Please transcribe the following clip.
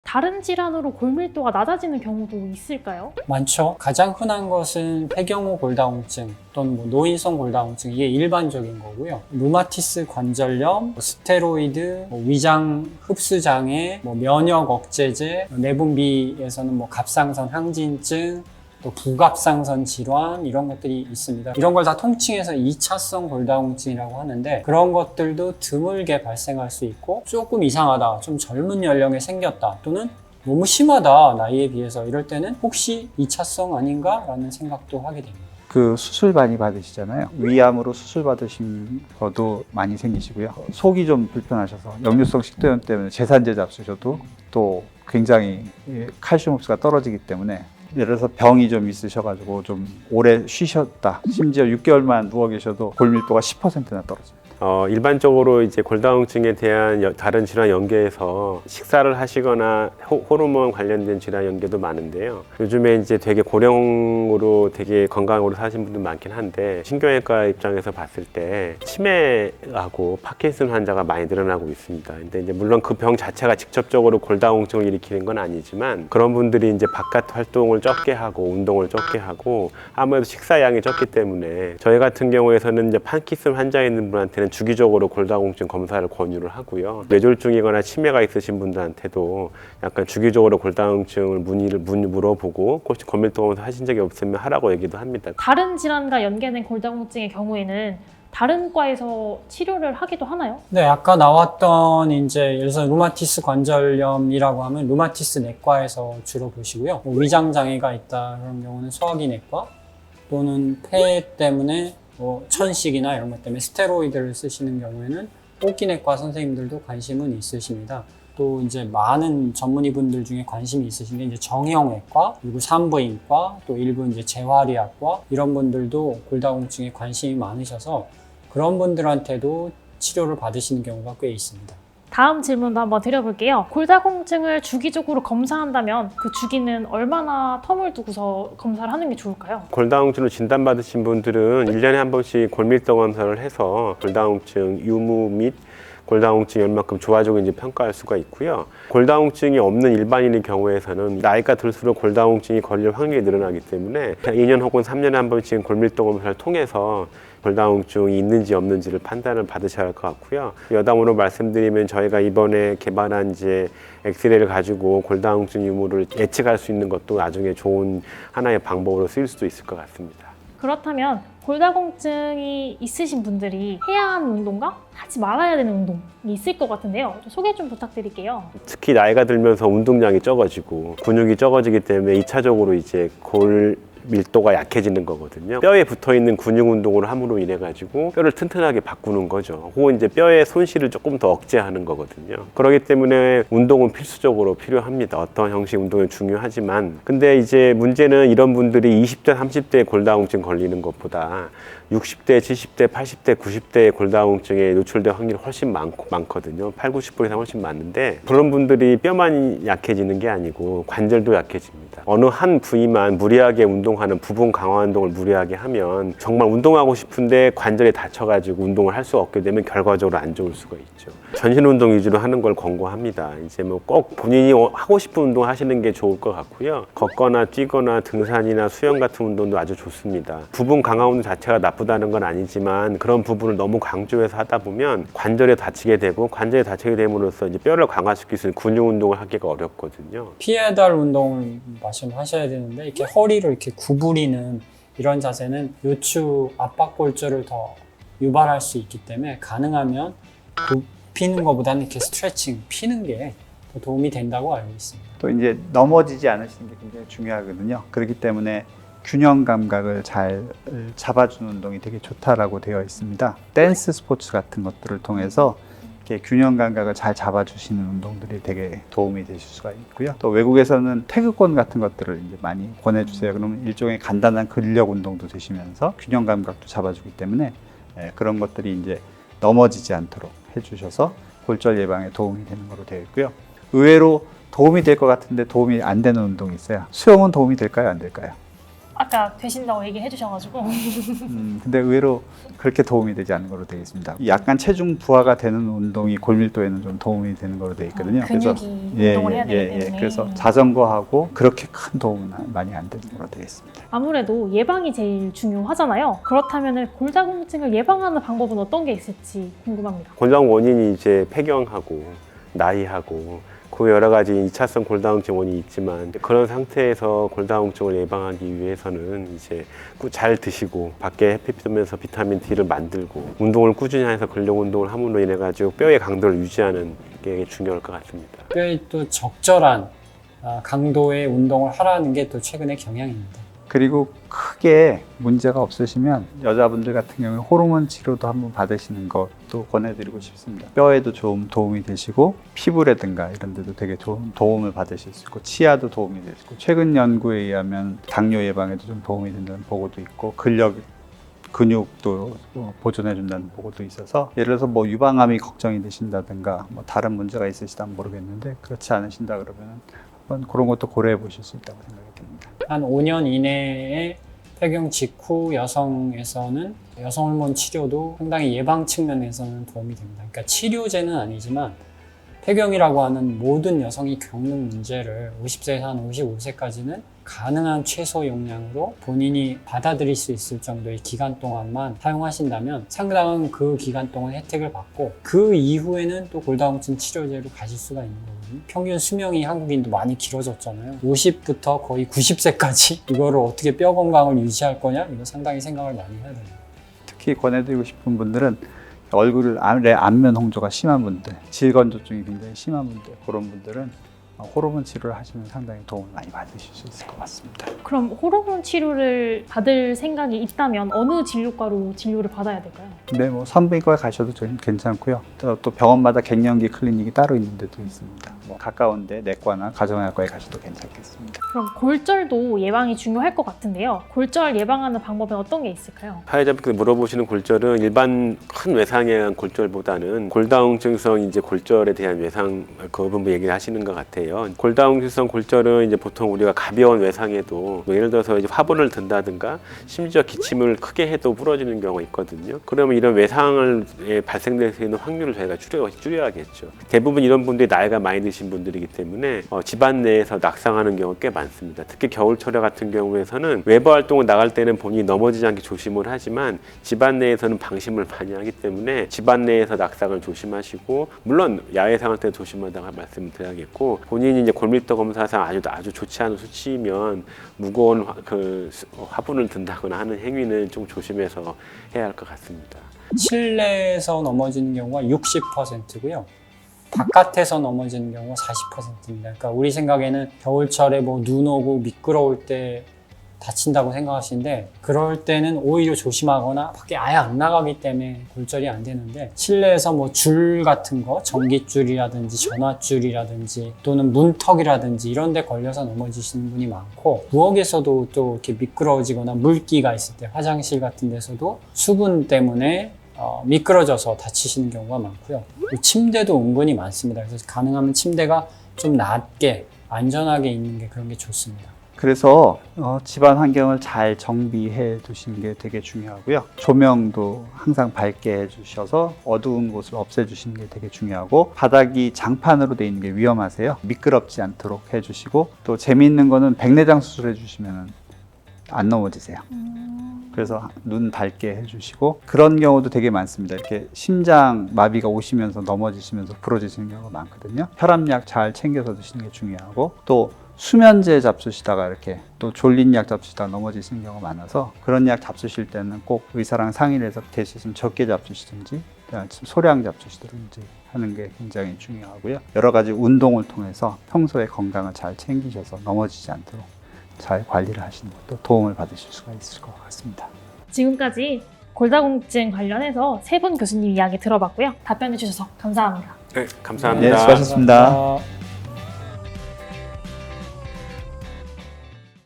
다른 질환으로 골밀도가 낮아지는 경우도 있을까요? 많죠. 가장 흔한 것은 폐경후 골다공증 또는 노인성 골다공증, 이게 일반적인 거고요. 루마티스 관절염, 스테로이드, 위장 흡수 장애, 면역 억제제, 내분비에서는 갑상선 항진증, 또 부갑상선 질환, 이런 것들이 있습니다. 이런 걸 다 통칭해서 2차성 골다공증이라고 하는데, 그런 것들도 드물게 발생할 수 있고, 조금 이상하다, 좀 젊은 연령에 생겼다, 또는 너무 심하다, 나이에 비해서, 이럴 때는 혹시 2차성 아닌가? 라는 생각도 하게 됩니다. 그 수술 많이 받으시잖아요. 위암으로 수술 받으신 것도 많이 생기시고요. 속이 좀 불편하셔서 역류성 식도염 때문에 제산제 잡수셔도 또 굉장히 칼슘 흡수가 떨어지기 때문에, 예를 들어서 병이 좀 있으셔가지고 좀 오래 쉬셨다, 심지어 6개월만 누워 계셔도 골밀도가 10%나 떨어집니다. 일반적으로 이제 골다공증에 대한 다른 질환 연계에서 식사를 하시거나 호르몬 관련된 질환 연계도 많은데요. 요즘에 이제 되게 고령으로 되게 건강으로 사신 분들 많긴 한데, 신경외과 입장에서 봤을 때 치매하고 파킨슨 환자가 많이 늘어나고 있습니다. 근데 이제 물론 그 병 자체가 직접적으로 골다공증을 일으키는 건 아니지만, 그런 분들이 이제 바깥 활동을 적게 하고 운동을 적게 하고 아무래도 식사량이 적기 때문에, 저희 같은 경우에서는 이제 파킨슨 환자 있는 분한테는 주기적으로 골다공증 검사를 권유를 하고요. 뇌졸중이거나 치매가 있으신 분들한테도 약간 주기적으로 골다공증을 물어보고, 혹시 골밀도 검사 하신 적이 없으면 하라고 얘기도 합니다. 다른 질환과 연계된 골다공증의 경우에는 다른 과에서 치료를 하기도 하나요? 네, 아까 나왔던 예를 들어서 루마티스 관절염이라고 하면 루마티스 내과에서 주로 보시고요. 위장 장애가 있다 그런 경우는 소화기 내과, 또는 폐 때문에 천식이나 이런 것 때문에 스테로이드를 쓰시는 경우에는 뽑기내과 선생님들도 관심은 있으십니다. 또 많은 전문의분들 중에 관심이 있으신 게 정형외과, 그리고 산부인과, 또 일부 재활의학과, 이런 분들도 골다공증에 관심이 많으셔서 그런 분들한테도 치료를 받으시는 경우가 꽤 있습니다. 다음 질문도 한번 드려볼게요. 골다공증을 주기적으로 검사한다면 그 주기는 얼마나 텀을 두고서 검사를 하는 게 좋을까요? 골다공증으로 진단받으신 분들은 1년에 한 번씩 골밀도 검사를 해서 골다공증 유무 및 골다공증이 얼마큼 좋아지고 있는지 평가할 수가 있고요. 골다공증이 없는 일반인의 경우에서는 나이가 들수록 골다공증이 걸릴 확률이 늘어나기 때문에 2년 혹은 3년에 한 번씩 골밀도 검사를 통해서 골다공증이 있는지 없는지를 판단을 받으셔야 할 것 같고요. 여담으로 말씀드리면, 저희가 이번에 개발한 엑스레이를 가지고 골다공증 유무를 예측할 수 있는 것도 나중에 좋은 하나의 방법으로 쓰일 수도 있을 것 같습니다. 그렇다면 골다공증이 있으신 분들이 해야 하는 운동과 하지 말아야 되는 운동이 있을 것 같은데요. 소개 좀 부탁드릴게요. 특히 나이가 들면서 운동량이 적어지고 근육이 적어지기 때문에 2차적으로 밀도가 약해지는 거거든요. 뼈에 붙어있는 근육 운동을 함으로 인해 가지고 뼈를 튼튼하게 바꾸는 거죠. 혹은 뼈의 손실을 조금 더 억제하는 거거든요. 그렇기 때문에 운동은 필수적으로 필요합니다. 어떤 형식 운동이 중요하지만, 근데 문제는 이런 분들이 20대, 30대에 골다공증 걸리는 것보다 60대, 70대, 80대, 90대의 골다공증에 노출될 확률이 훨씬 많거든요. 80, 90% 이상 훨씬 많은데, 그런 분들이 뼈만 약해지는 게 아니고 관절도 약해집니다. 어느 한 부위만 무리하게 운동하는 부분 강화 운동을 무리하게 하면 정말 운동하고 싶은데 관절이 다쳐가지고 운동을 할 수 없게 되면 결과적으로 안 좋을 수가 있죠. 전신 운동 위주로 하는 걸 권고합니다. 꼭 본인이 하고 싶은 운동 하시는 게 좋을 것 같고요. 걷거나 뛰거나 등산이나 수영 같은 운동도 아주 좋습니다. 부분 강화 운동 자체가 나쁘다는 건 아니지만, 그런 부분을 너무 강조해서 하다 보면 관절에 다치게 되고, 관절에 다치게 됨으로써 뼈를 강화시킬 수 있는 근육 운동을 하기가 어렵거든요. 피해야 할 운동을 하셔야 되는데, 이렇게 허리를 이렇게 구부리는 이런 자세는 요추 압박골절을 더 유발할 수 있기 때문에, 가능하면 굽히는 것보다는 이렇게 스트레칭, 피는 게 더 도움이 된다고 알고 있습니다. 또 넘어지지 않으시는 게 굉장히 중요하거든요. 그렇기 때문에 균형 감각을 잘 잡아주는 운동이 되게 좋다라고 되어 있습니다. 댄스 스포츠 같은 것들을 통해서 이렇게 균형 감각을 잘 잡아주시는 운동들이 되게 도움이 되실 수가 있고요. 또 외국에서는 태극권 같은 것들을 많이 권해주세요. 그러면 일종의 간단한 근력 운동도 되시면서 균형 감각도 잡아주기 때문에 그런 것들이 넘어지지 않도록 해주셔서 골절 예방에 도움이 되는 거로 되어 있고요. 의외로 도움이 될 것 같은데 도움이 안 되는 운동이 있어요. 수영은 도움이 될까요, 안 될까요? 아까 되신다고 얘기해 주셔가지고 근데 의외로 그렇게 도움이 되지 않는 걸로 되어 있습니다. 약간 체중 부하가 되는 운동이 골밀도에는 좀 도움이 되는 걸로 되어 있거든요. 근육이 운동을 해야 되기 때문에 그래서 자전거하고 그렇게 큰 도움은 많이 안 되는 걸로 되어 있습니다. 아무래도 예방이 제일 중요하잖아요. 그렇다면 골다공증을 예방하는 방법은 어떤 게 있을지 궁금합니다. 골다공 원인이 이제 폐경하고 나이하고 그 여러 가지 2차성 골다공증 원인이 있지만 그런 상태에서 골다공증을 예방하기 위해서는 이제 잘 드시고 밖에 햇빛 쐬면서 비타민 D를 만들고 운동을 꾸준히 해서 근력 운동을 함으로 인해 가지고 뼈의 강도를 유지하는 게 중요할 것 같습니다. 뼈에 또 적절한 강도의 운동을 하라는 게 또 최근의 경향입니다. 그리고 크게 문제가 없으시면 여자분들 같은 경우에 호르몬 치료도 한번 받으시는 것도 권해드리고 싶습니다. 뼈에도 좀 도움이 되시고 피부라든가 이런 데도 되게 좋은 도움을 받으실 수 있고 치아도 도움이 되시고 최근 연구에 의하면 당뇨 예방에도 좀 도움이 된다는 보고도 있고 근육도 보존해 준다는 보고도 있어서 예를 들어서 뭐 유방암이 걱정이 되신다든가 뭐 다른 문제가 있으시다면 모르겠는데 그렇지 않으신다 그러면 한번 그런 것도 고려해 보실 수 있다고 생각이 듭니다. 한 5년 이내에 폐경 직후 여성에서는 여성 호르몬 치료도 상당히 예방 측면에서는 도움이 됩니다. 그러니까 치료제는 아니지만 폐경이라고 하는 모든 여성이 겪는 문제를 50세에서 한 55세까지는 가능한 최소 용량으로 본인이 받아들일 수 있을 정도의 기간 동안만 사용하신다면 상당한 그 기간 동안 혜택을 받고 그 이후에는 또 골다공증 치료제로 가실 수가 있는 거거든요. 평균 수명이 한국인도 많이 길어졌잖아요. 50부터 거의 90세까지 이거를 어떻게 뼈 건강을 유지할 거냐 이거 상당히 생각을 많이 해야 됩니다. 특히 권해드리고 싶은 분들은 얼굴에 안면 홍조가 심한 분들, 질건조증이 굉장히 심한 분들 그런 분들은 호르몬 치료를 하시면 상당히 도움을 많이 받으실 수 있을 것 같습니다. 그럼 호르몬 치료를 받을 생각이 있다면 어느 진료과로 진료를 받아야 될까요? 네, 뭐 산부인과에 가셔도 좀 괜찮고요. 또 병원마다 갱년기 클리닉이 따로 있는 데도 있습니다. 뭐 가까운데 내과나 가정의학과에 가셔도 괜찮겠습니다. 그럼 골절도 예방이 중요할 것 같은데요. 골절 예방하는 방법은 어떤 게 있을까요? 사회자분께서 물어보시는 골절은 일반 큰 외상에 의한 골절보다는 골다공증성 이제 골절에 대한 외상 그 부분 얘기를 하시는 것 같아요. 골다공증성 골절은 이제 보통 우리가 가벼운 외상에도 뭐 예를 들어서 이제 화분을 든다든가 심지어 기침을 크게 해도 부러지는 경우가 있거든요. 그러면 이런 외상을 발생될 수 있는 확률을 저희가 줄여야겠죠. 대부분 이런 분들이 나이가 많이 드신 분들이기 때문에 집안 내에서 낙상하는 경우가 꽤 많습니다. 특히 겨울철에 같은 경우에서는 외부 활동을 나갈 때는 본인이 넘어지지 않게 조심을 하지만 집안 내에서는 방심을 많이 하기 때문에 집안 내에서 낙상을 조심하시고 물론 야외 상황 때 조심하다가 말씀을 드려야겠고 본인이 이제 골밀도 검사상 아주 좋지 않은 수치이면 무거운 화분을 든다거나 하는 행위는 좀 조심해서 해야 할 것 같습니다. 실내에서 넘어지는 경우가 60%고요. 바깥에서 넘어지는 경우가 40%입니다. 그러니까 우리 생각에는 겨울철에 뭐 눈 오고 미끄러울 때 다친다고 생각하시는데 그럴 때는 오히려 조심하거나 밖에 아예 안 나가기 때문에 골절이 안 되는데 실내에서 뭐 줄 같은 거 전깃줄이라든지 전화줄이라든지 또는 문턱이라든지 이런 데 걸려서 넘어지시는 분이 많고 부엌에서도 또 이렇게 미끄러워지거나 물기가 있을 때 화장실 같은 데서도 수분 때문에 미끄러져서 다치시는 경우가 많고요. 침대도 은근히 많습니다. 그래서 가능하면 침대가 좀 낮게 안전하게 있는 게 그런 게 좋습니다. 그래서 집안 환경을 잘 정비해 두시는 게 되게 중요하고요. 조명도 항상 밝게 해주셔서 어두운 곳을 없애주시는 게 되게 중요하고 바닥이 장판으로 돼 있는 게 위험하세요. 미끄럽지 않도록 해주시고 또 재미있는 거는 백내장 수술해 주시면 안 넘어지세요. 그래서 눈 밝게 해주시고 그런 경우도 되게 많습니다. 이렇게 심장 마비가 오시면서 넘어지시면서 부러지시는 경우가 많거든요. 혈압약 잘 챙겨서 드시는 게 중요하고 또 수면제 잡수시다가 이렇게 또 졸린 약 잡수시다가 넘어지시는 경우가 많아서 그런 약 잡수실 때는 꼭 의사랑 상의를 해서 될 수 있으면 적게 잡수시든지 소량 잡수시든지 하는 게 굉장히 중요하고요. 여러 가지 운동을 통해서 평소에 건강을 잘 챙기셔서 넘어지지 않도록 잘 관리를 하시는 것도 도움을 받으실 수가 있을 것 같습니다. 지금까지 골다공증 관련해서 세 분 교수님 이야기 들어봤고요. 답변해 주셔서 감사합니다. 네, 감사합니다. 네, 수고하셨습니다. 감사합니다.